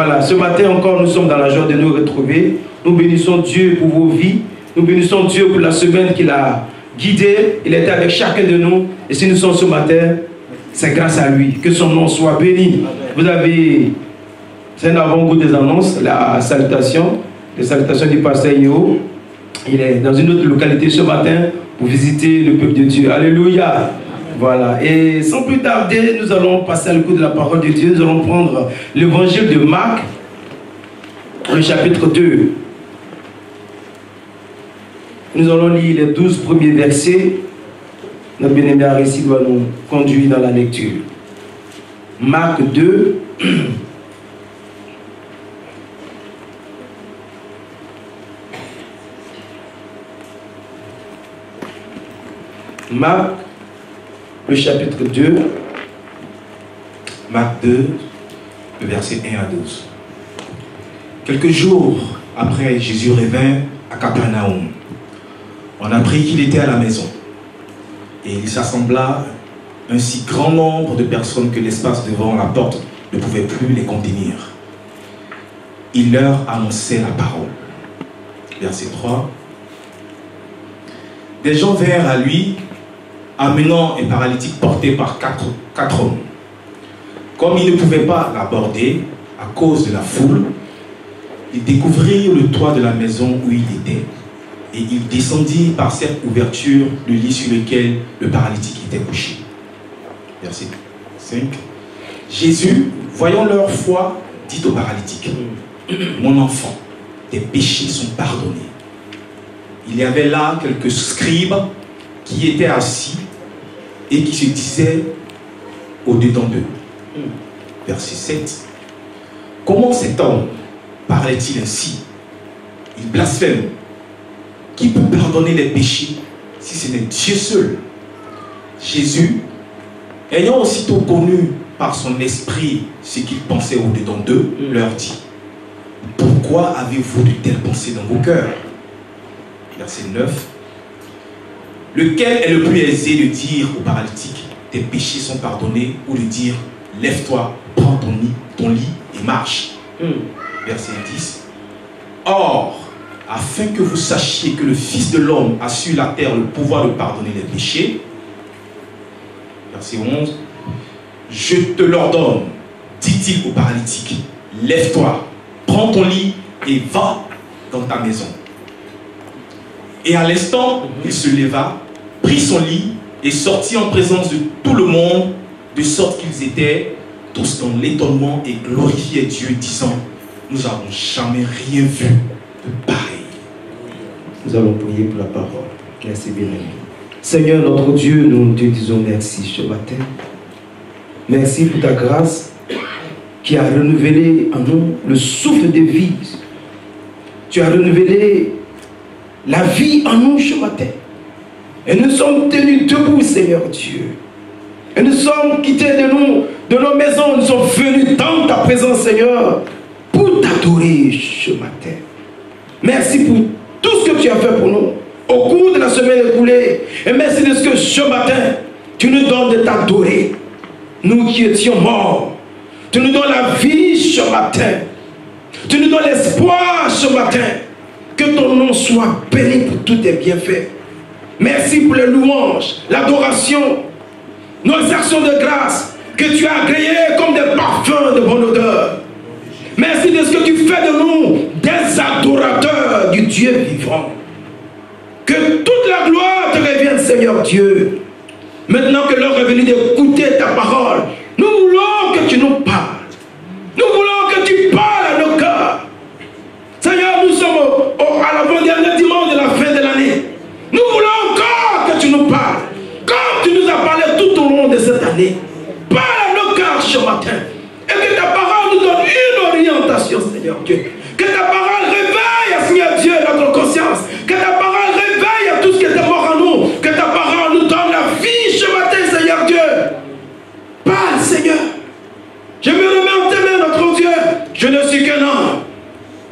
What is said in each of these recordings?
Voilà, ce matin encore, nous sommes dans la joie de nous retrouver. Nous bénissons Dieu pour vos vies. Nous bénissons Dieu pour la semaine qu'il a guidée. Il était avec chacun de nous. Et si nous sommes ce matin, c'est grâce à lui. Que son nom soit béni. Vous avez, c'est un avant-goût des annonces, la salutation, les salutations du pasteur Yeo. Il est dans une autre localité ce matin pour visiter le peuple de Dieu. Alléluia. Voilà. Et sans plus tarder, nous allons passer à l'écoute de la parole de Dieu. Nous allons prendre l'évangile de Marc, le chapitre 2. Nous allons lire les 12 premiers versets. Notre bien-aimé Arécy doit nous conduire dans la lecture. Marc 2. Marc, le chapitre 2. Marc 2, le verset 1 à 12. Quelques jours après, Jésus revint à Capernaum. On apprit qu'il était à la maison. Et il s'assembla un si grand nombre de personnes que l'espace devant la porte ne pouvait plus les contenir. Il leur annonçait la parole. Verset 3. Des gens vinrent à lui, amenant un paralytique porté par quatre hommes. Comme ils ne pouvaient pas l'aborder à cause de la foule, ils découvrirent le toit de la maison où il était et ils descendirent par cette ouverture le lit sur lequel le paralytique était couché. Verset 5. Jésus, voyant leur foi, dit au paralytique: mon enfant, tes péchés sont pardonnés. Il y avait là quelques scribes qui étaient assis et qui se disaient au-dedans d'eux. Verset 7. Comment cet homme parlait-il ainsi? Il blasphème. Qui peut pardonner les péchés si ce n'est Dieu seul? Jésus, ayant aussitôt connu par son esprit ce qu'il pensait au-dedans d'eux, leur dit: pourquoi avez-vous de telles pensées dans vos cœurs? Verset 9. Lequel est le plus aisé de dire au paralytique: tes péchés sont pardonnés, ou de dire: lève-toi, prends ton lit et marche? Verset 10. Or, afin que vous sachiez que le Fils de l'homme a sur la terre le pouvoir de pardonner les péchés. Verset 11. Je te l'ordonne, dit-il au paralytique, lève-toi, prends ton lit et va dans ta maison. Et à l'instant, il se leva, prit son lit et sortit en présence de tout le monde, de sorte qu'ils étaient tous dans l'étonnement et glorifiaient Dieu, disant: nous n'avons jamais rien vu de pareil. Nous allons prier pour la parole. Merci bien. Seigneur notre Dieu, nous te disons merci ce matin. Merci pour ta grâce qui a renouvelé en nous le souffle de vie. Tu as renouvelé la vie en nous ce matin. Et nous sommes tenus debout, Seigneur Dieu. Et nous sommes quittés de nos maisons. Nous sommes venus dans ta présence, Seigneur, pour t'adorer ce matin. Merci pour tout ce que tu as fait pour nous au cours de la semaine écoulée. Et merci de ce que ce matin, tu nous donnes de t'adorer. Nous qui étions morts, tu nous donnes la vie ce matin. Tu nous donnes l'espoir ce matin. Que ton nom soit béni pour tous tes bienfaits. Merci pour les louanges, l'adoration, nos actions de grâce que tu as agréées comme des parfums de bonne odeur. Merci de ce que tu fais de nous des adorateurs du Dieu vivant. Que toute la gloire te revienne, Seigneur Dieu. Maintenant que l'heure est venue d'écouter ta parole, nous voulons que tu nous parles. Nous voulons que tu parles à nos cœurs. Seigneur, nous sommes à l'avant-dernier dimanche de la fin de l'année. Nous voulons encore que tu nous parles. Comme tu nous as parlé tout au long de cette année. Parle à nos cœurs ce matin. Et que ta parole nous donne une orientation, Seigneur Dieu. Que ta parole réveille, Seigneur Dieu, notre conscience. Que ta parole réveille tout ce qui était mort en nous. Que ta parole nous donne la vie ce matin, Seigneur Dieu. Parle, Seigneur. Je me remets en tes mains, notre Dieu. Je ne suis qu'un homme.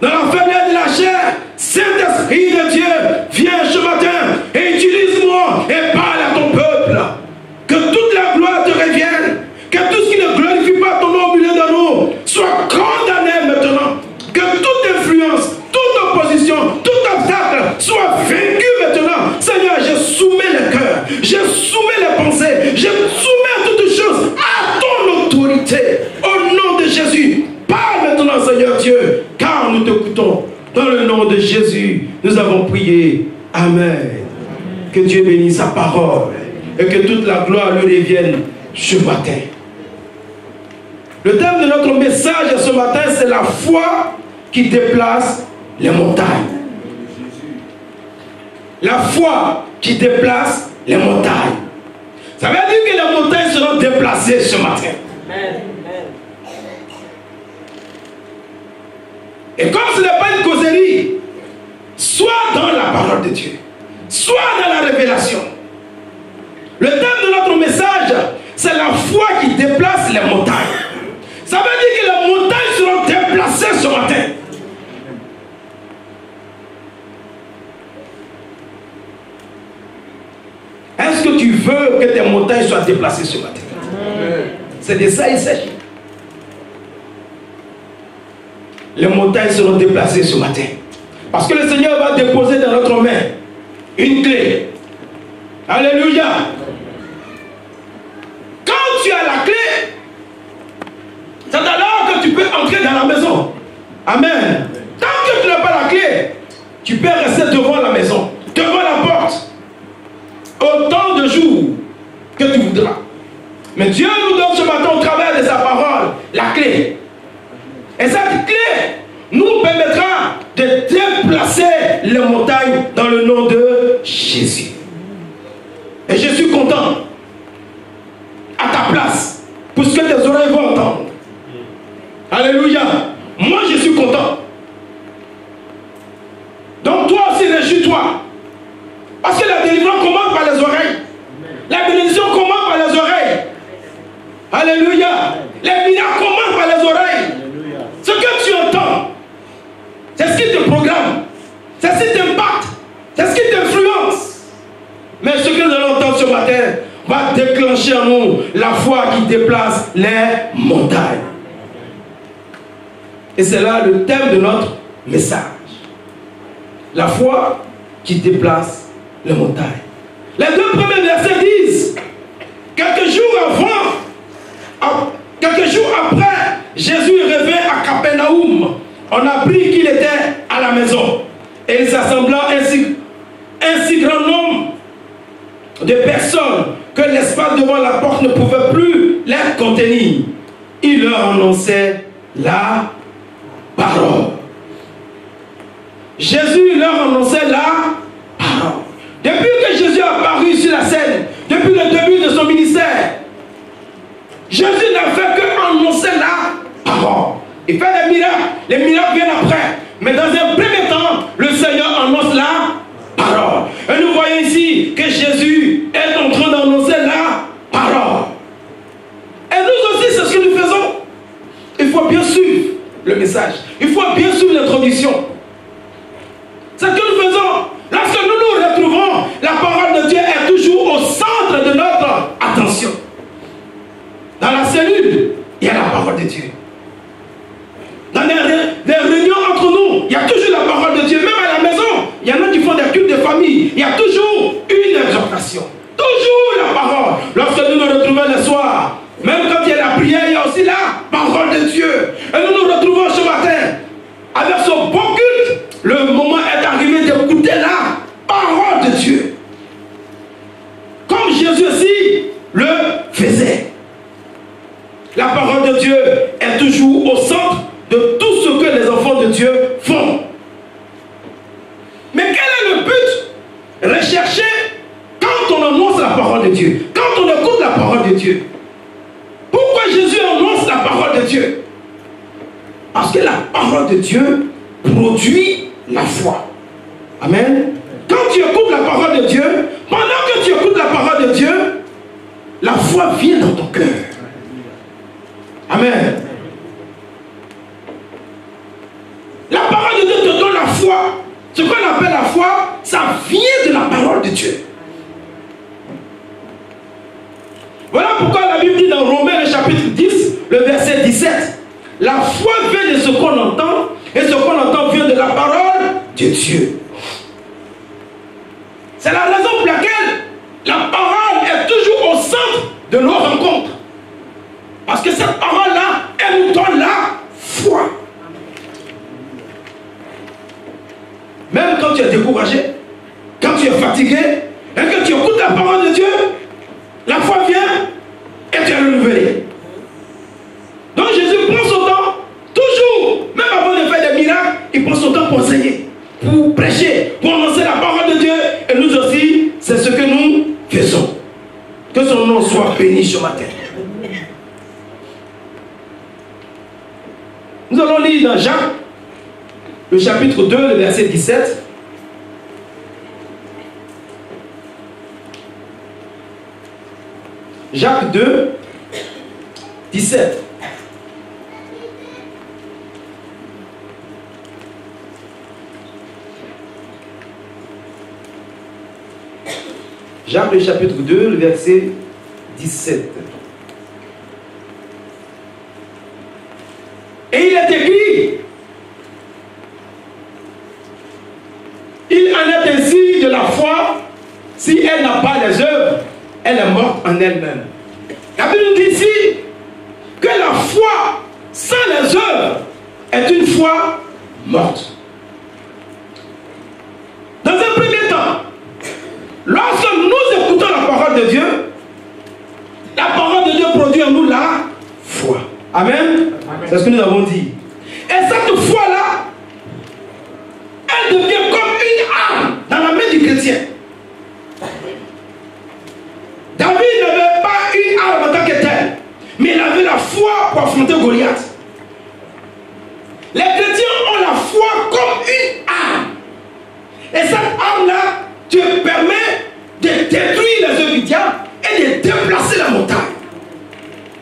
Dans la faiblesse de la chair, Saint-Esprit de Dieu, viens ce matin et utilise-moi et parle à ton peuple. Que toute la gloire te revienne. Que tout ce qui ne glorifie pas ton nom au milieu de nous soit condamné maintenant soumets toutes choses à ton autorité. Au nom de Jésus, parle maintenant, Seigneur Dieu, car nous t'écoutons. Dans le nom de Jésus, nous avons prié. Amen. Que Dieu bénisse sa parole et que toute la gloire lui revienne ce matin. Le thème de notre message ce matin, c'est la foi qui déplace les montagnes. La foi qui déplace les montagnes. Ça veut dire que les montagnes seront déplacées ce matin. Et comme ce n'est pas une causerie, soit dans la parole de Dieu, soit dans la révélation. Le thème de notre message, c'est la foi qui déplace les montagnes. Ça veut dire que les montagnes seront déplacées ce matin. Est-ce que tu veux que tes montagnes soient déplacées ce matin? C'est de ça il s'agit. Les montagnes seront déplacées ce matin. Parce que le Seigneur va déposer dans notre main une clé. Alléluia. Quand tu as la clé, c'est alors que tu peux entrer dans la maison. Amen. Tant que tu n'as pas la clé, tu peux rester devant la maison, devant la porte, autant de jours que tu voudras. Mais Dieu nous donne ce matin au travers de sa parole la clé. Et cette clé nous permettra de déplacer les montagnes dans le nom de Jésus. Et je suis content à ta place pour ce que tes oreilles vont entendre. Alléluia. Moi je suis content. Donc toi aussi réjouis-toi. Parce que la délivrance commence par les oreilles. La bénédiction commence par les oreilles. Alléluia. Les miracles commencent par les oreilles. Ce que tu entends, c'est ce qui te programme. C'est ce qui t'impacte. C'est ce qui t'influence. Mais ce que nous allons entendre ce matin va déclencher en nous la foi qui déplace les montagnes. Et c'est là le thème de notre message. La foi qui déplace les montagnes. Les deux premiers versets disent: quelques jours après, Jésus revint à Capernaum. On a appris qu'il était à la maison. Et il s'assembla un si grand nombre de personnes que l'espace devant la porte ne pouvait plus les contenir. Il leur annonçait la parole. Jésus leur annonçait la parole. Depuis que Jésus a apparu sur la scène, depuis le début de son ministère, Jésus n'a fait que annoncer la parole. Il fait des miracles. Les miracles viennent après. Mais dans un premier temps, le Seigneur annonce la parole. Et nous voyons ici que Jésus est en train d'annoncer la parole. Et nous aussi, c'est ce que nous faisons. Il faut bien suivre le message. Il faut bien suivre l'introduction. C'est ce que nous faisons. Lorsque nous nous retrouvons, la parole de Dieu est toujours au centre de notre attention. Dans la cellule, il y a la parole de Dieu. Dans les réunions entre nous, il y a toujours la parole de Dieu. Même à la maison, il y en a qui font des cultes de famille. Il y a toujours une exhortation. Toujours la parole. Lorsque nous nous retrouvons le soir, même quand il y a la prière, il y a aussi la parole de Dieu. Et nous nous retrouvons ce matin avec ce bon culte. Le moment est arrivé d'écouter la parole de Dieu. Comme Jésus aussi le faisait. La parole de Dieu est toujours au centre de tout ce que les enfants de Dieu font. Mais quel est le but recherché quand on annonce la parole de Dieu? Quand on écoute la parole de Dieu? Pourquoi Jésus annonce la parole de Dieu? Parce que la parole de Dieu produit la foi. Amen. Quand tu écoutes la parole de Dieu, pendant que tu écoutes la parole de Dieu, la foi vient dans ton cœur. Amen. La parole de Dieu te donne la foi. Ce qu'on appelle la foi, ça vient de la parole de Dieu. Voilà pourquoi la Bible dit dans Romains le chapitre 10, le verset 17, la foi vient de ce qu'on entend, et ce qu'on entend vient de la parole de Dieu. C'est la raison pour laquelle la parole est toujours au centre même quand tu es découragé, quand tu es fatigué, et que tu écoutes la parole de Dieu, la foi vient et tu es renouvelé. Donc Jésus prend son temps, toujours, même avant de faire des miracles, il prend son temps pour enseigner, pour prêcher, pour annoncer la parole de Dieu. Et nous aussi, c'est ce que nous faisons. Que son nom soit béni ce matin. Nous allons lire dans Jacques, le chapitre 2, le verset 17. Jacques 2, 17. Jacques, le chapitre 2, le verset 17. Et il est écrit, il en est ainsi de la foi, si elle n'a pas les œuvres, elle est morte en elle-même. La Bible nous dit ici que la foi sans les œuvres est une foi morte. Dans un premier temps, lorsque nous écoutons la parole de Dieu, la parole de Dieu produit en nous la foi. Amen. C'est ce que nous avons dit. Et cette foi-là, elle devient comme une arme dans la main du chrétien. David n'avait pas une arme en tant que telle, mais il avait la foi pour affronter Goliath. Les chrétiens ont la foi comme une arme. Et cette arme-là te permet de détruire les œuvres du diable et de déplacer la montagne.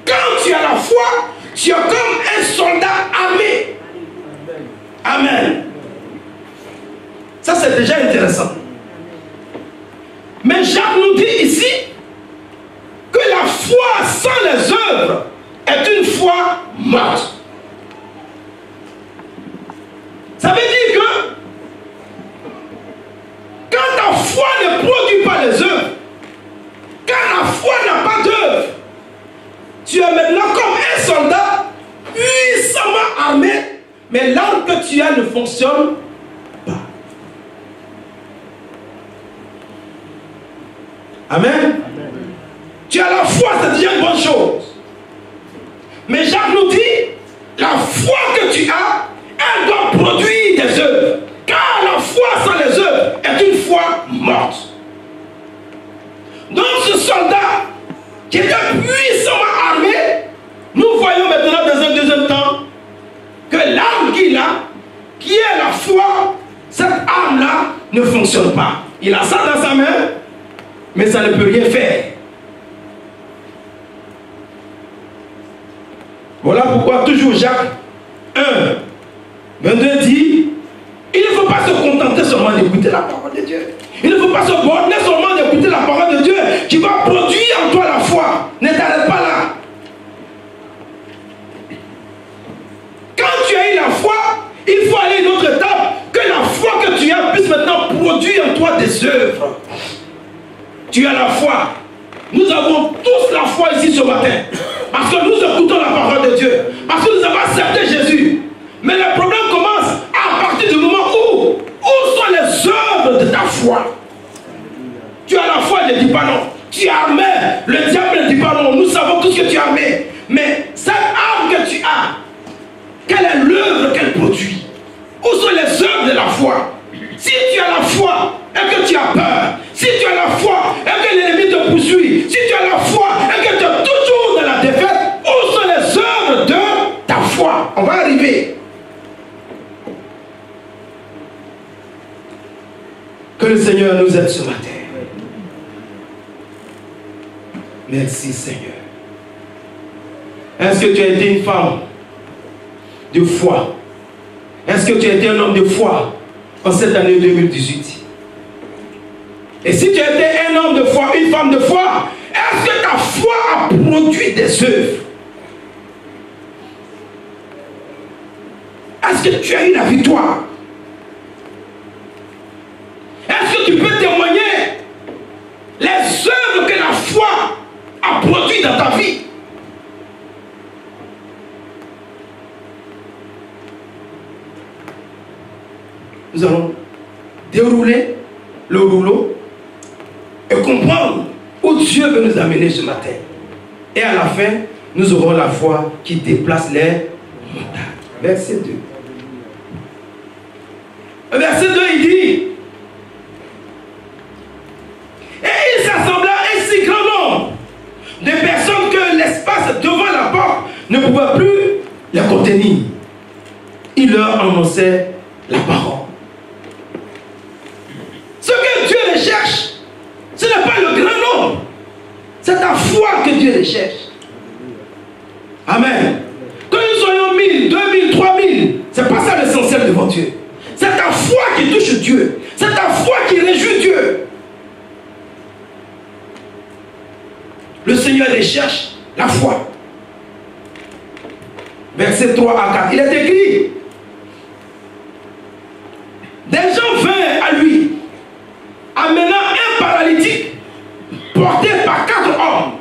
Quand tu as la foi, tu es comme un soldat armé. Amen. Ça, c'est déjà intéressant. Mais Jacques nous dit ici que la foi sans les œuvres est une foi morte. Ça veut dire que quand ta foi ne produit pas les œuvres, quand la foi n'a pas d'œuvre, tu es maintenant comme un soldat puissamment armé, mais l'arme que tu as ne fonctionne pas. Amen. Amen. Tu as la foi, c'est déjà une bonne chose. Mais Jacques nous dit, la foi que tu as, elle doit produire des œuvres. Car la foi sans les œuvres est une foi morte. Donc ce soldat qui était puissamment armé, nous voyons maintenant dans un deuxième temps que l'arme qu'il a, qui est la foi, cette arme-là ne fonctionne pas. Il a ça dans sa main, mais ça ne peut rien faire. Voilà pourquoi toujours Jacques 1, 22 dit, il ne faut pas se contenter seulement d'écouter la parole de Dieu. Il ne faut pas se borner seulement d'écouter la parole de Dieu qui va produire en toi la foi. Ne t'arrête pas là. Quand tu as eu la foi, il faut aller à une autre étape, que la foi que tu as puisse maintenant produire en toi des œuvres. Tu as la foi. Nous avons tous la foi ici ce matin. Parce que nous écoutons la parole de Dieu. Parce que nous avons accepté Jésus. Mais le problème commence à partir du moment où sont les œuvres de ta foi. Tu as la foi, il ne dit pas non. Tu es armé, le diable ne dit pas non. Nous savons tout ce que tu es armé. Mais cette arme que tu as, quelle est l'œuvre qu'elle produit? Où sont les œuvres de la foi? Si tu as la foi et que tu as peur, si tu as la foi et que l'ennemi te poursuit, si tu as la foi et que tu es toujours dans la défaite, où sont les œuvres de ta foi? On va arriver. Que le Seigneur nous aide ce matin. Merci Seigneur. Est-ce que tu as été une femme de foi? Est-ce que tu as été un homme de foi en cette année 2018? Et si tu as été un homme de foi, une femme de foi, est-ce que ta foi a produit des œuvres? Est-ce que tu as eu la victoire? Est-ce que tu peux témoigner les œuvres que la foi a produites dans ta vie? Nous allons dérouler le rouleau et comprendre où Dieu veut nous amener ce matin. Et à la fin, nous aurons la foi qui déplace les montagnes. Verset 2. Verset 2, il dit: et il s'assembla un si grand nombre de personnes que l'espace devant la porte ne pouvait plus les contenir. Il leur annonçait la parole. Ce que Dieu recherche, ce n'est pas le grand nombre, c'est ta foi que Dieu recherche. Amen. Que nous soyons 1000, 2000, 3000, c'est pas ça l'essentiel devant Dieu. C'est ta foi qui touche Dieu. C'est ta foi qui réjouit Dieu. Le Seigneur recherche la foi. Verset 3 à 4. Il est écrit: des gens vinrent à lui, amenant un paralytique porté par 4 hommes.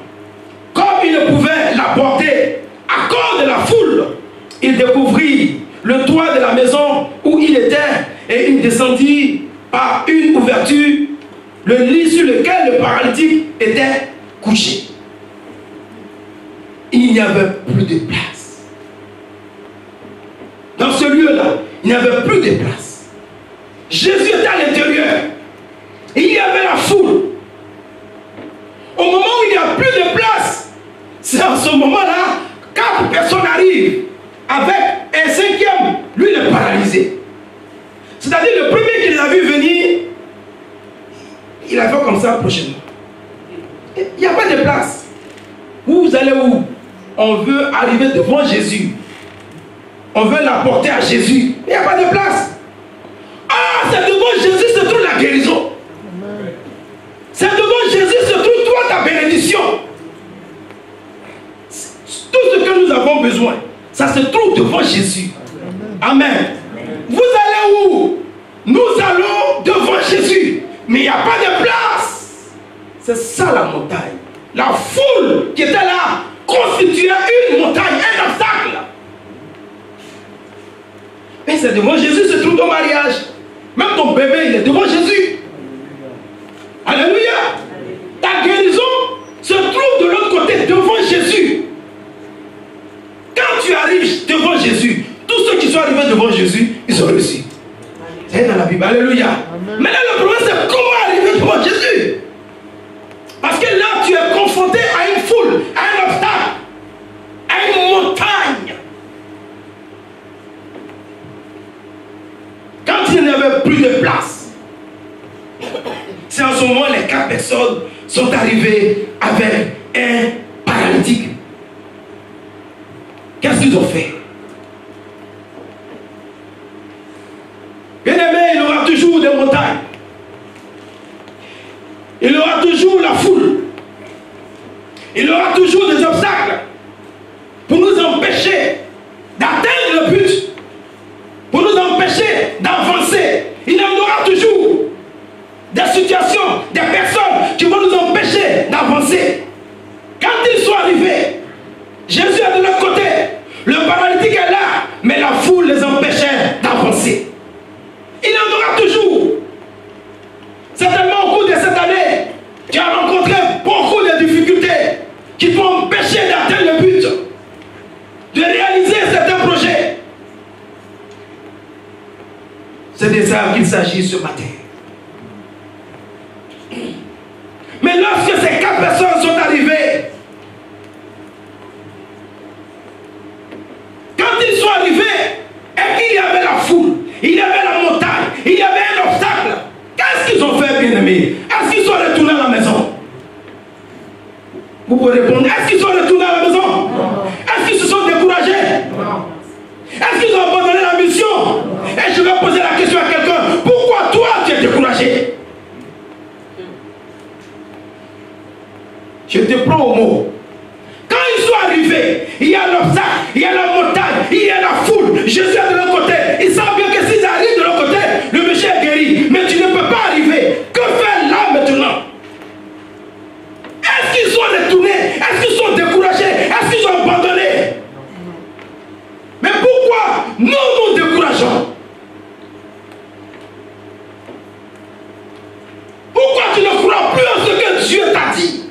Comme il ne pouvait la porter à cause de la foule, il découvrit le toit de la maison où il était et il descendit par une ouverture le lit sur lequel le paralytique était couché. Il n'y avait plus de place. Dans ce lieu-là, il n'y avait plus de place. Jésus était à l'intérieur. Il y avait la foule. Au moment où il n'y a plus de place, c'est à ce moment-là, 4 personnes arrivent avec un 5e, lui il est paralysé. C'est-à-dire le premier qui les a vu venir, il a fait comme ça prochainement. Il n'y a pas de place. Vous allez où? On veut arriver devant Jésus. On veut l'apporter à Jésus. Il n'y a pas de place. Ah, c'est devant Jésus se trouve la guérison. C'est devant Jésus se trouve toi ta bénédiction. Tout ce que nous avons besoin, ça se trouve devant Jésus. Amen. Vous allez où? Nous allons devant Jésus. Mais il n'y a pas de place. C'est ça la montagne. La foule qui était là constituait une montagne, un obstacle. Mais c'est devant Jésus se trouve ton mariage. Même ton bébé, il est devant Jésus. Alléluia. Ta guérison se trouve de l'autre côté, devant Jésus. Quand tu arrives devant Jésus, tous ceux qui sont arrivés devant Jésus, ils ont réussi. C'est dans la Bible. Alléluia. Maintenant, le problème, c'est comment arriver devant Jésus. Parce que là, tu es confronté à une foule, à un obstacle, à une montagne. Quand il n'y avait plus de place, c'est en ce moment les 4 personnes sont arrivées avec un paralytique. Qu'est-ce qu'ils ont fait? Bien aimé, il y aura toujours des montagnes. Il y aura toujours la foule. Il y aura toujours des obstacles pour nous empêcher d'atteindre le but, pour nous empêcher d'avancer. Il y en aura toujours des situations, des personnes qui vont nous empêcher d'avancer. Quand ils sont arrivés, Jésus est de l'autre côté, le paralytique est là, mais la foule les empêchait d'avancer. Il y en aura toujours. Certainement au cours de cette année, tu as rencontré beaucoup de difficultés qui t'ont empêché d'atteindre le but, de réaliser certains projets. C'est de ça qu'il s'agit ce matin. Mais lorsque ces 4 personnes sont arrivées, quand ils sont arrivés, et qu'il y avait la foule, il y avait la montagne, il y avait un obstacle, qu'est-ce qu'ils ont fait, bien-aimés? Est-ce qu'ils sont retournés à la maison? Vous pouvez répondre, est-ce qu'ils sont retournés à la maison? Est-ce qu'ils se sont découragés? Est-ce qu'ils ont abandonné la mission? Et je vais poser la question à quelqu'un, pourquoi toi tu es découragé? Je te prends au mot. Quand ils sont arrivés, il y a l'obstacle, il y a la montagne, il y a la foule. Jésus est de l'autre côté. Ils savent bien que s'ils arrivent de l'autre côté, le monsieur est guéri. Mais tu ne peux pas arriver. Que faire là maintenant? Est-ce qu'ils sont retournés? Est-ce qu'ils sont découragés? Est-ce qu'ils ont abandonné? Mais pourquoi nous nous décourageons? que Dieu t'a dit.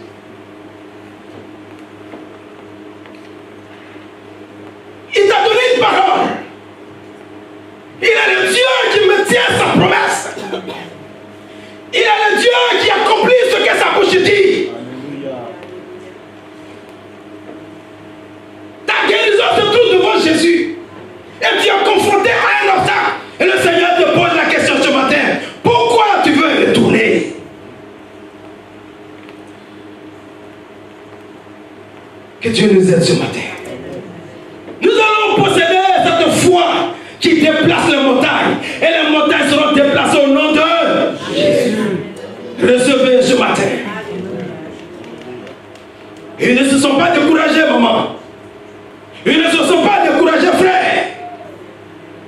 Il t'a donné une parole. Il est le Dieu qui me tient sa promesse. Il est le Dieu qui accomplit ce que sa bouche dit. Ta guérison se trouve devant Jésus. Et tu es confronté à un obstacle. Et le Seigneur te pose la question ce matin. Pourquoi tu veux retourner? Que Dieu nous aide ce matin. Nous allons posséder cette foi qui déplace les montagnes. Et les montagnes seront déplacées au nom de Jésus. Recevez ce matin. Ils ne se sont pas découragés, maman. Ils ne se sont pas découragés, frère.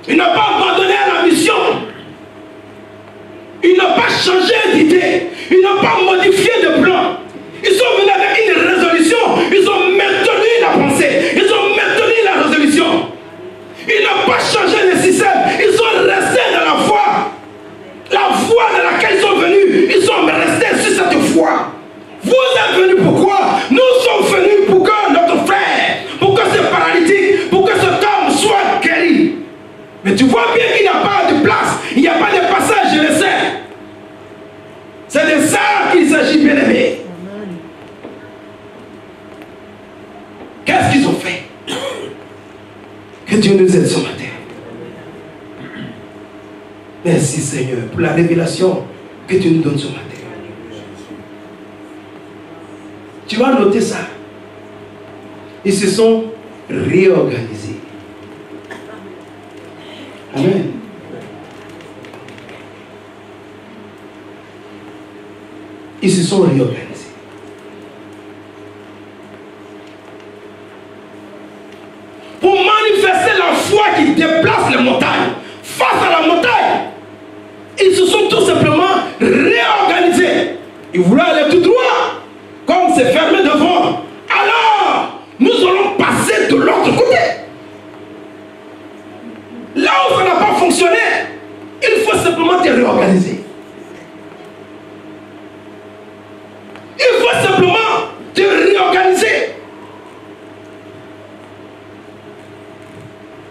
Ils n'ont pas abandonné la mission. Ils n'ont pas changé d'idée. Ils n'ont pas modifié de plan. Ils sont venus avec une résolution. Ils ont maintenu la pensée. Ils ont maintenu la résolution. Ils n'ont pas changé le système. Ils sont restés dans la foi. La foi dans laquelle ils sont venus. Ils sont restés sur cette foi. Vous êtes venus pourquoi? Nous sommes venus pour que notre frère, pour que ce paralytique, pour que cet homme soit guéri. Mais tu vois bien qu'il n'y a pas de place. Il n'y a pas de passage, je le sais. C'est de ça qu'il s'agit, bien aimé. Qu'est-ce qu'ils ont fait? Que Dieu nous aide ce matin. Merci Seigneur pour la révélation que tu nous donnes ce matin. Tu vas noter ça. Ils se sont réorganisés. Amen. Ils se sont réorganisés. Pour manifester la foi qui déplace les montagnes, face à la montagne, ils se sont tout simplement réorganisés. Ils voulaient aller tout droit, comme c'est fermé devant. Alors, nous allons passer de l'autre côté. Là où ça n'a pas fonctionné, il faut simplement te réorganiser. Il faut simplement te réorganiser.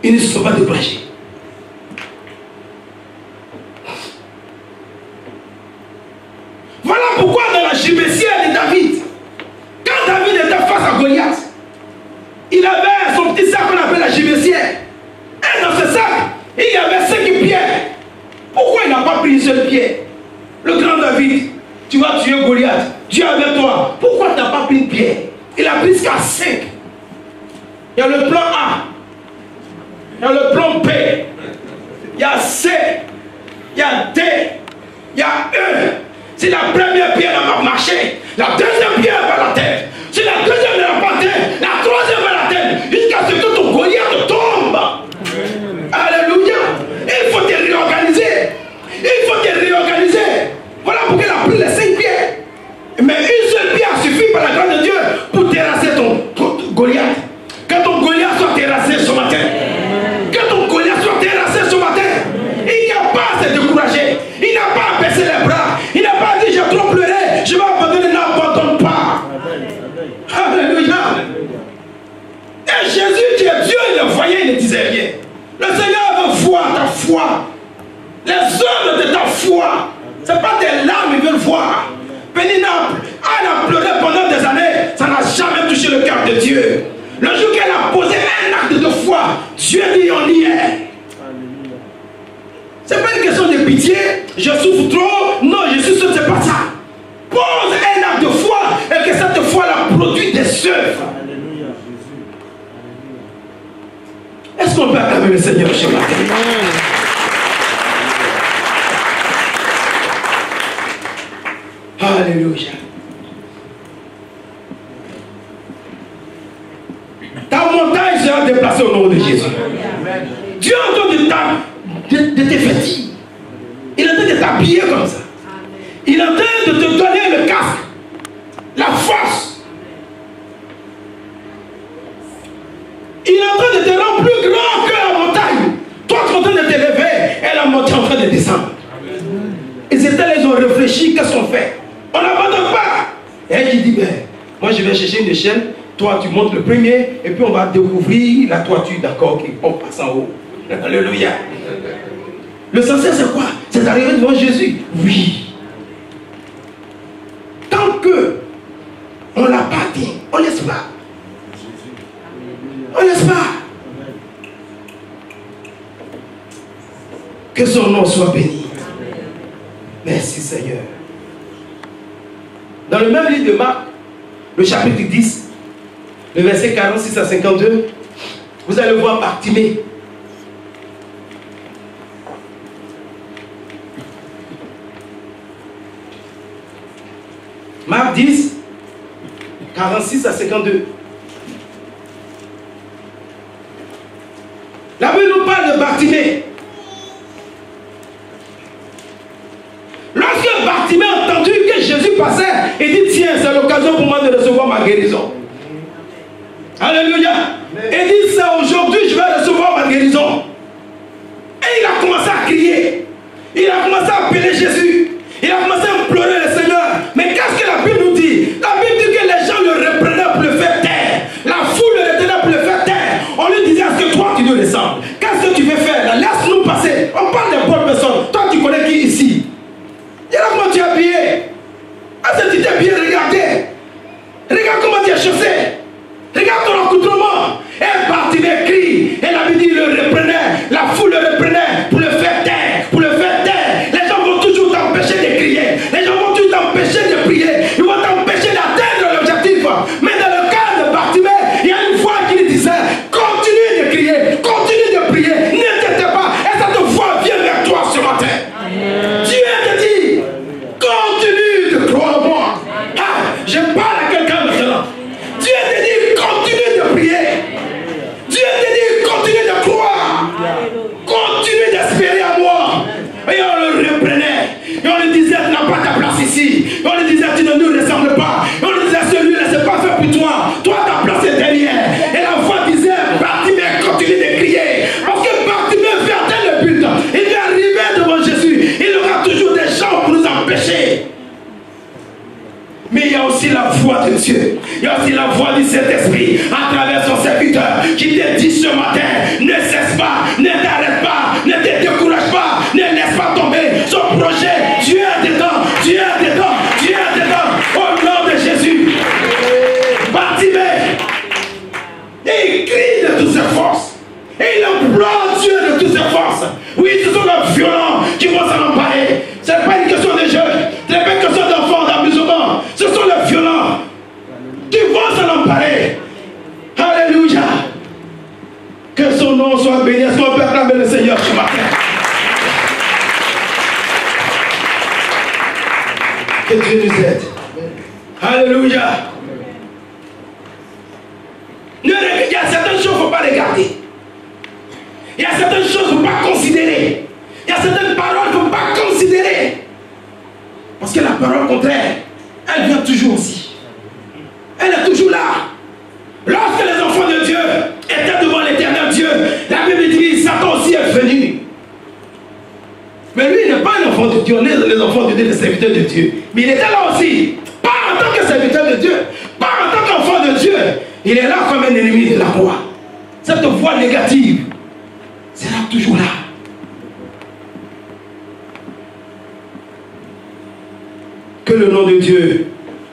Ils ne se sont pas découragés. Voilà pourquoi dans la gibecière de David, quand David était face à Goliath, il avait son petit sac qu'on appelle la gibecière. Et dans ce sac, il y avait 5 pierres. Pourquoi il n'a pas pris une seule pierre? Le grand David, tu vas tuer Goliath. Dieu est avec toi. Pourquoi tu n'as pas pris une pierre? Il a pris jusqu'à 5. Il y a le plan A. Il y a le plan B. Il y a C. Il y a D. Il y a E. Si la première pierre n'a pas marché, la deuxième pierre va la tête. Si la deuxième n'a pas tête, la troisième va la tête. Jusqu'à ce que ton Goliath tombe. Alléluia. Il faut te réorganiser. Il faut te réorganiser. Voilà pourquoi il a pris les 5 pierres. Mais une seule pierre suffit par la grâce de Dieu pour terrasser ton Goliath. Que ton Goliath soit terrassé ce matin. Que ton Goliath soit terrassé ce matin. Il n'a pas à se décourager. Il n'a pas à baisser les bras. Il n'a pas dit j'ai trop pleuré, je vais abandonner. N'abandonne pas. Alléluia. Et Jésus qui est Dieu, il le voyait, il ne disait rien. Le Seigneur veut voir ta foi. Les œuvres de ta foi. Ce n'est pas des larmes qu'il veut voir. Pénina, elle a pleuré pendant des années. Ça n'a jamais touché le cœur de Dieu. Le jour qu'elle a posé un acte de foi, Dieu dit on y est. Ce n'est pas une question de pitié. Je souffre trop. Non, je suis sûr que ce n'est pas ça. Pose un acte de foi et que cette foi-là produit des œuvres. Est-ce qu'on peut acclamer le Seigneur chez moi? Alléluia. Ta montagne sera déplacée au nom de Jésus. Dieu est en train de te vêtir. Il est en train de t'habiller comme ça. Il est en train de te donner le casque, la force. Il est en train de te rendre plus grand que la montagne. Toi, tu es en train de te lever et la montagne est en train de descendre. Ils étaient là, ils ont réfléchi, qu'est-ce qu'on fait? On n'abandonne pas. Et elle qui dit, ben, moi je vais chercher une échelle, toi tu montes le premier, et puis on va découvrir la toiture, d'accord, qui passe en haut. Alléluia. L'essentiel c'est quoi? C'est d'arriver devant Jésus. Oui. Tant que on l'a pas dit, on ne laisse pas. On ne laisse pas. Que son nom soit béni. Merci Seigneur. Dans le même livre de Marc, le chapitre 10, le verset 46 à 52, vous allez voir Bartimée. Marc 10, 46 à 52. La Bible nous parle de Bartimée. Lorsque Bartimée a entendu que Jésus passait, il dit, tiens, c'est l'occasion pour moi de recevoir ma guérison. Alléluia. Il dit, c'est aujourd'hui que je vais recevoir ma guérison. Et il a commencé à crier. Il a commencé à appeler Jésus. Il a commencé à implorer le Seigneur. Mais qu'est-ce que la Bible nous dit? La Bible dit que les gens le reprenaient pour le faire taire. La foule le retenait pour le faire taire. On lui disait, est-ce que toi tu nous ressembles? Qu'est-ce que tu veux faire là? Laisse-nous passer. On parle de bonnes personnes. Toi tu connais qui ici? Regarde comment tu es habillé. Est-ce que tu t'es bien regardé? Regarde comment tu es chaussé. Regarde ton accoutrement. Et Bartimée crie. Et la Bible dit, il le reprenait. La foule le reprenait pour le faire taire. Pour le faire taire. Les gens vont toujours t'empêcher de crier. Les gens vont toujours t'empêcher de prier. Ils vont t'empêcher d'atteindre l'objectif. Mais dans le cas de Bartimée, il y a une voix qui lui disait, continue de crier. Continue de prier. Ne t'étais pas. Et cette voix vient vers toi ce matin. Dieu te dit, continue de croire en moi. Ah, je parle à quelqu'un maintenant. Dieu te dit, continue de prier. Dieu te dit, continue de croire. Continue d'espérer à moi. Et on le reprenait. Et on lui disait, tu n'as pas ta place ici. Et on lui disait, tu ne nous ressembles pas. Et on lui disait, celui-là, c'est pas fait pour toi. Toi, ta place est derrière. Et la voix disait, Bartimée, continue de crier. Parce que Bartimée veut atteindre le but. Il veut arriver devant Jésus. Il y aura toujours des gens pour nous empêcher. Mais il y a aussi la voix de Dieu. Il y a aussi la voix du Saint-Esprit à travers son serviteur qui te dit ce matin, ne cesse pas, ne t'arrête pas, ne te décourage pas, ne laisse pas tomber son projet. Dieu est dedans, Dieu est dedans, Dieu est dedans. Au nom de Jésus. Bartimée, il crie de toutes ses forces. Et il implore Dieu de toutes ses forces. Oui, ce sont les violents qui vont s'en emparer. Ce n'est pas une question de jeu. Ce n'est pas une question d'enfants, d'amusement. Ce sont les violents qui vont s'en emparer. Alléluia. Que son nom soit béni. Est-ce qu'on peut acclamer le Seigneur ce matin? Que Dieu nous aide. Alléluia. Il y a certaines choses qu'il ne faut pas regarder. Il y a certaines choses qu'il ne faut pas considérer. Il y a certaines paroles qu'il ne faut pas considérer. Parce que la parole contraire, elle vient toujours aussi. Elle est toujours là. Lorsque les enfants de Dieu étaient devant l'éternel Dieu, la Bible dit, Satan aussi est venu. Mais lui, il n'est pas un enfant de Dieu. On est les enfants de Dieu, les serviteurs de Dieu. Mais il était là aussi. Pas en tant que serviteur de Dieu. Pas en tant qu'enfant de Dieu. Il est là comme un ennemi de la foi. Cette voix négative sera toujours là. Que le nom de Dieu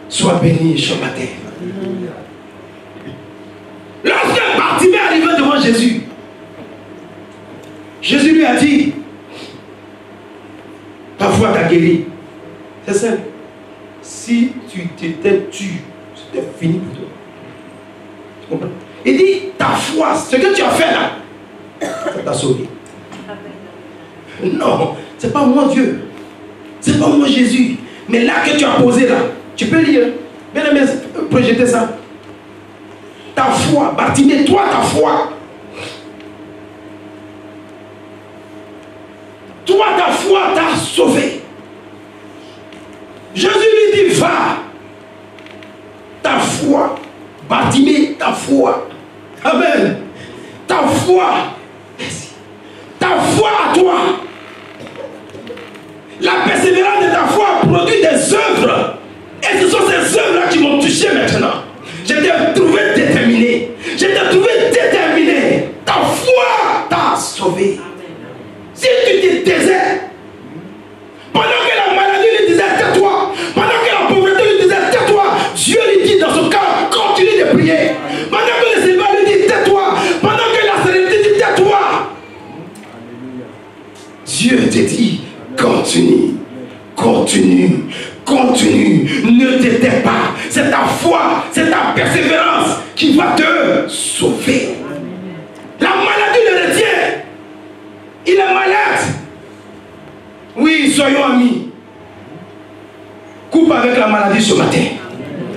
soit béni ce matin. Lorsque Bartimée est arrivé devant Jésus, Jésus lui a dit, ta foi t'a guéri. C'est simple. Si tu t'étais tué, c'était fini pour toi. Tu comprends? Il dit, ta foi, ce que tu as fait là, ça t'a sauvé. Non, c'est pas moi Dieu. C'est pas moi Jésus. Mais là que tu as posé là, tu peux lire. Bien aimé, projeter ça. Ta foi, Bartimée, toi ta foi. Toi ta foi t'a sauvé. Jésus lui dit, va. Ta foi, Bartimée, ta foi. Amen. Ta foi. Ta foi à toi. La persévérance de ta foi produit des œuvres. Et ce sont ces œuvres-là tu m'as touché maintenant, je t'ai trouvé déterminé. Je t'ai trouvé déterminé. Ta foi t'a sauvé. Si tu te taisais, pendant que la maladie lui disait tais-toi, pendant que la pauvreté lui disait tais-toi, Dieu lui dit dans son cœur, continue de prier. Pendant que le célibat lui dit tais-toi, pendant que la sérénité dit tais-toi, Dieu te dit continue, continue, continue, ne te tais pas. C'est ta foi, c'est ta persévérance qui va te sauver. La maladie le retient. Il est malade. Oui, soyons amis. Coupe avec la maladie ce matin.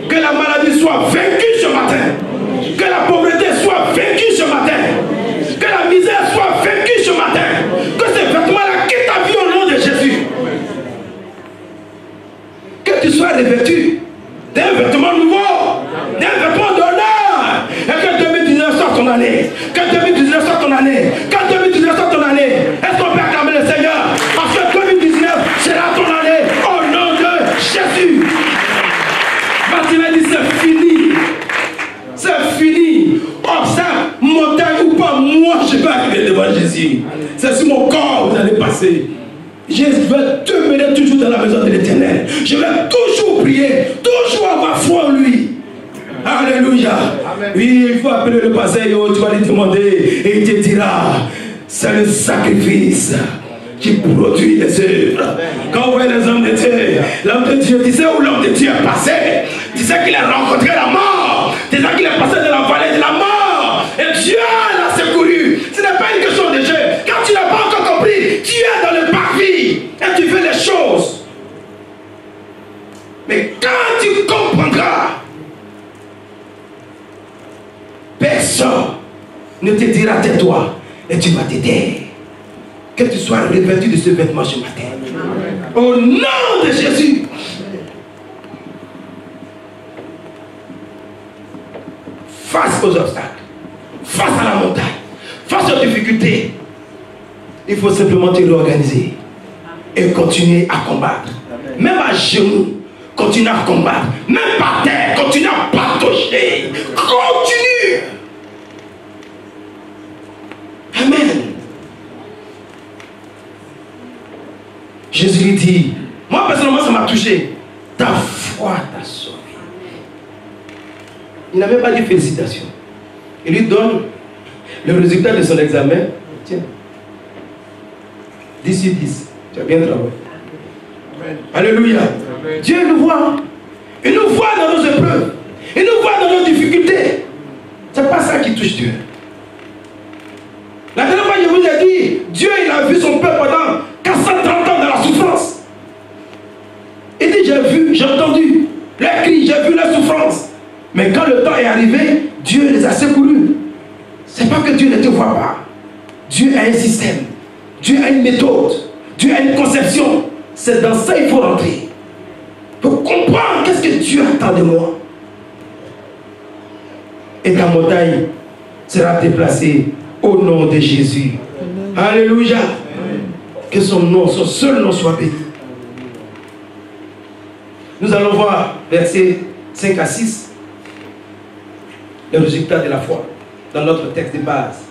Que la maladie soit vaincue ce matin. Que la pauvreté soit vaincue ce matin. Que la misère soit vaincue ce matin. Que ces vêtements-là quittent ta vie au nom de Jésus. Que tu sois revêtu d'un vêtement nouveau, d'un vêtement d'honneur. Et que 2019 soit ton année. Que 2019 soit ton année. Que 2019 soit ton année. Est-ce qu'on peut acclamer le Seigneur? Parce que 2019 sera ton année au nom de Jésus. Martin dit c'est fini. C'est fini. Obstacle, montagne ou pas, moi je vais arriver devant Jésus. C'est sur mon corps que vous allez passer. Je vais demeurer toujours dans la maison de l'Éternel. Je vais toujours prier, toujours avoir foi en lui. Alléluia. Amen. Oui, il faut appeler le passé, tu vas lui demander et il te dira, c'est le sacrifice qui produit les œuvres. Quand vous voyez les hommes de Dieu, l'homme de Dieu disait où l'homme de Dieu est passé, disait qu'il a rencontré la mort, disait qu'il est passé dans la vallée de la mort et Dieu l'a secouru. Ce n'est pas une question de jeu. Quand tu n'as pas encore compris, tu es dans le parvis et tu fais les choses. Mais quand tu comprendras, personne ne te dira tais-toi et tu vas t'aider. Que tu sois revêtu de ce vêtement ce matin. Au nom de Jésus. Face aux obstacles, face à la montagne, face aux difficultés, il faut simplement te réorganiser et continuer à combattre. Même à genoux, continue à combattre. Même par terre, continue à patauger. Continue. Amen. Jésus lui dit, moi personnellement ça m'a touché. Ta foi t'a sauvé. Il n'a même pas dit félicitations. Il lui donne le résultat de son examen. Tiens. 10 sur 10. Tu as bien travaillé. Amen. Alléluia. Amen. Dieu nous voit. Il nous voit dans nos épreuves. Il nous voit dans nos difficultés. C'est pas ça qui touche Dieu. La dernière fois, je vous ai dit, Dieu il a vu son peuple pendant 430 ans dans la souffrance. Il dit, j'ai vu, j'ai entendu les cris, j'ai vu la souffrance. Mais quand le temps est arrivé, Dieu les a secourus. C'est pas que Dieu ne te voit pas. Dieu a un système. Dieu a une méthode. Dieu a une conception. C'est dans ça qu'il faut rentrer. Pour comprendre qu'est-ce que Dieu attend de moi. Et ta montagne sera déplacée au nom de Jésus. Amen. Alléluia. Amen. Que son nom, son seul nom soit béni. Nous allons voir versets 5 à 6. Le résultat de la foi dans notre texte de base.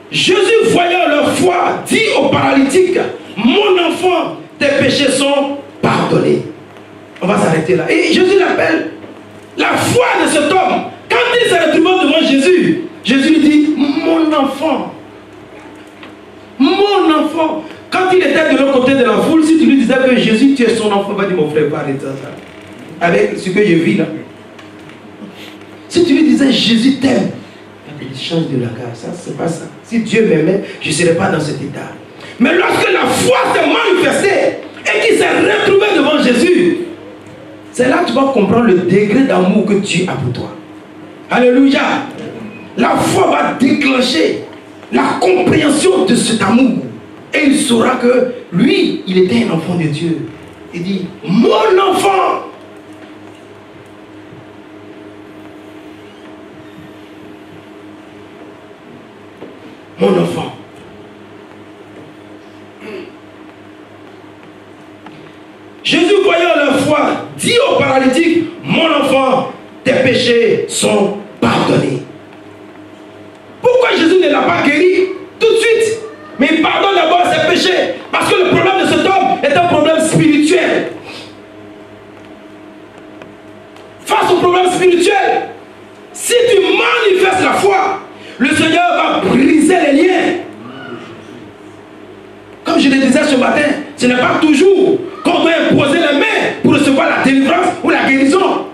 Jésus, voyant leur foi, dit au paralytique, mon enfant, tes péchés sont pardonnés. On va s'arrêter là. Et Jésus l'appelle la foi de cet homme. Quand il s'est retrouvé devant Jésus, Jésus lui dit, mon enfant. Mon enfant. Quand il était de l'autre côté de la foule, si tu lui disais que Jésus, tu es son enfant, va dire mon frère, pas arrêter ça. Avec ce que je vis là. Si tu lui disais Jésus t'aime, il change de regard. Ça, c'est pas ça. Si Dieu m'aimait, je ne serais pas dans cet état. Mais lorsque la foi s'est manifestée et qu'il s'est retrouvé devant Jésus, c'est là que tu vas comprendre le degré d'amour que Dieu a pour toi. Alléluia. La foi va déclencher la compréhension de cet amour. Et il saura que lui, il était un enfant de Dieu. Il dit, mon enfant. Mon enfant. Jésus Mais il pardonne d'abord ses péchés. Parce que le problème de cet homme est un problème spirituel. Face au problème spirituel, si tu manifestes la foi, le Seigneur va briser les liens. Comme je le disais ce matin, ce n'est pas toujours qu'on doit imposer les mains pour recevoir la délivrance ou la guérison.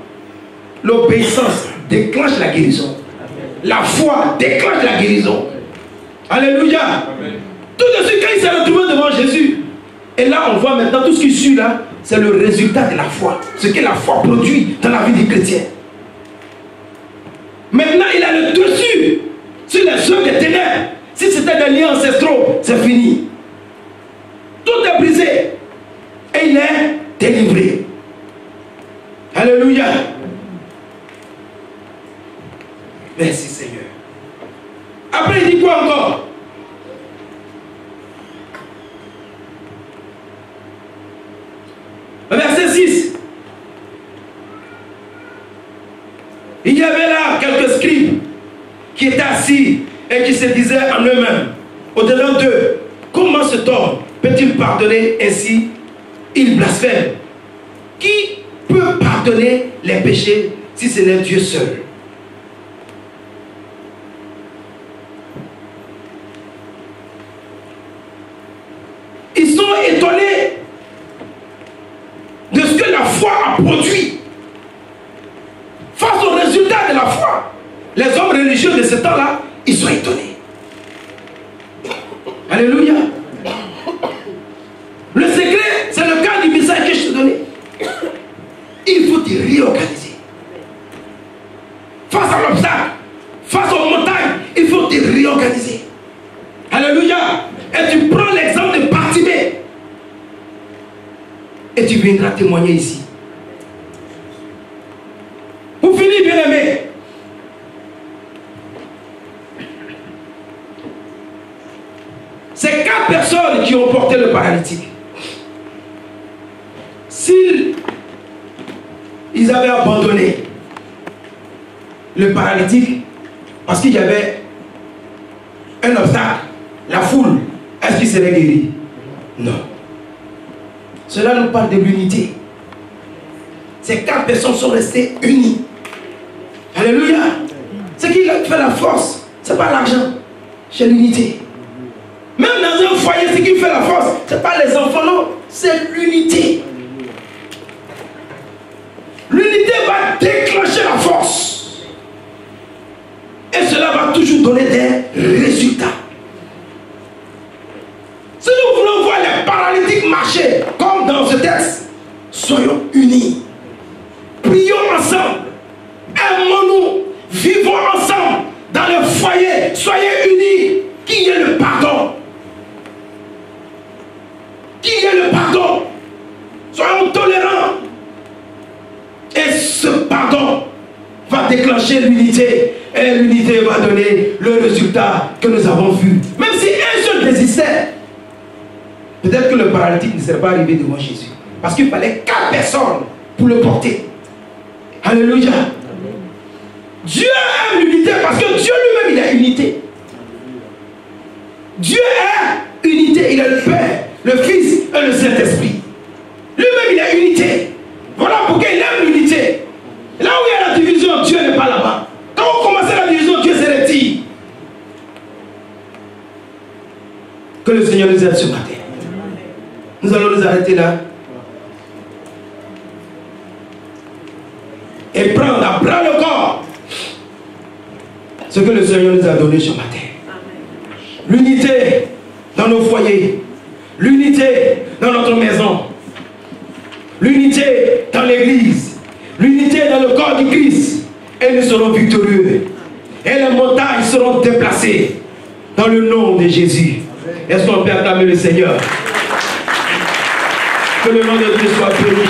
L'obéissance déclenche la guérison. La foi déclenche la guérison. Alléluia. Amen. Tout de suite, quand il s'est retrouvé devant Jésus, et là on voit maintenant tout ce qui suit là, c'est le résultat de la foi. Ce que la foi produit dans la vie du chrétien. Maintenant il a le dessus sur les œuvres des ténèbres. Si c'était des liens ancestraux, c'est fini. Tout est brisé. Et il est délivré. Alléluia. Merci Seigneur. Après il dit quoi encore? Verset 6. Il y avait là quelques scribes qui étaient assis et qui se disaient en eux-mêmes, au-delà d'eux, comment cet homme peut-il pardonner ainsi? Il blasphème. Qui peut pardonner les péchés si ce n'est Dieu seul? Ils sont étonnés de ce que la foi a produit. Face au résultat de la foi, les hommes religieux de ce temps-là, ils sont étonnés. Alléluia. Le secret, c'est le cas du message que je t'ai donné. Il faut te réorganiser. Face à l'obstacle, face aux montagnes, il faut te réorganiser. Alléluia. Et tu prends l'exemple de Bartimée. Et tu viendras témoigner ici. Pour finir, bien aimé, ces 4 personnes qui ont porté le paralytique, s'ils avaient abandonné le paralytique parce qu'il y avait un obstacle, la foule, est-ce qu'il serait guéri? Non. Cela nous parle de l'unité. Ces 4 personnes sont restées unies. Alléluia. Ce qui fait la force, ce n'est pas l'argent, c'est l'unité. Même dans un foyer, ce qui fait la force, ce n'est pas les enfants, non, c'est l'unité. L'unité va déclencher la force. Et cela va toujours donner des résultats. Si nous voulons voir les paralytiques marcher, comme dans ce texte, soyons unis. Prions ensemble. Aimons-nous. Vivons ensemble. Dans le foyer, soyez unis. Qu'il y ait le pardon. Qu'il y ait le pardon. Soyons tolérants. Et ce pardon va déclencher l'unité. Et l'unité va donner le résultat que nous avons vu. Même si un seul désistait, peut-être que le paralytique ne serait pas arrivé devant Jésus. Parce qu'il fallait 4 personnes pour le porter. Alléluia. Dieu aime l'unité parce que Dieu lui-même, il a unité. Dieu est unité. Il est le Père, le Fils et le Saint-Esprit. Lui-même, il a unité. Voilà pourquoi il aime l'unité. Là où il y a la division, Dieu n'est pas là-bas. Quand on commence la division, Dieu se retire. Que le Seigneur nous aide ce matin. Nous allons nous arrêter là. Et prendre à bras le corps ce que le Seigneur nous a donné ce matin. L'unité dans nos foyers. L'unité dans notre maison. L'unité dans l'église. L'unité dans le corps du Christ. Et nous serons victorieux. Et les montagnes seront déplacées. Dans le nom de Jésus. Est-ce qu'on peut acclamer le Seigneur? Que le nom de Dieu soit béni.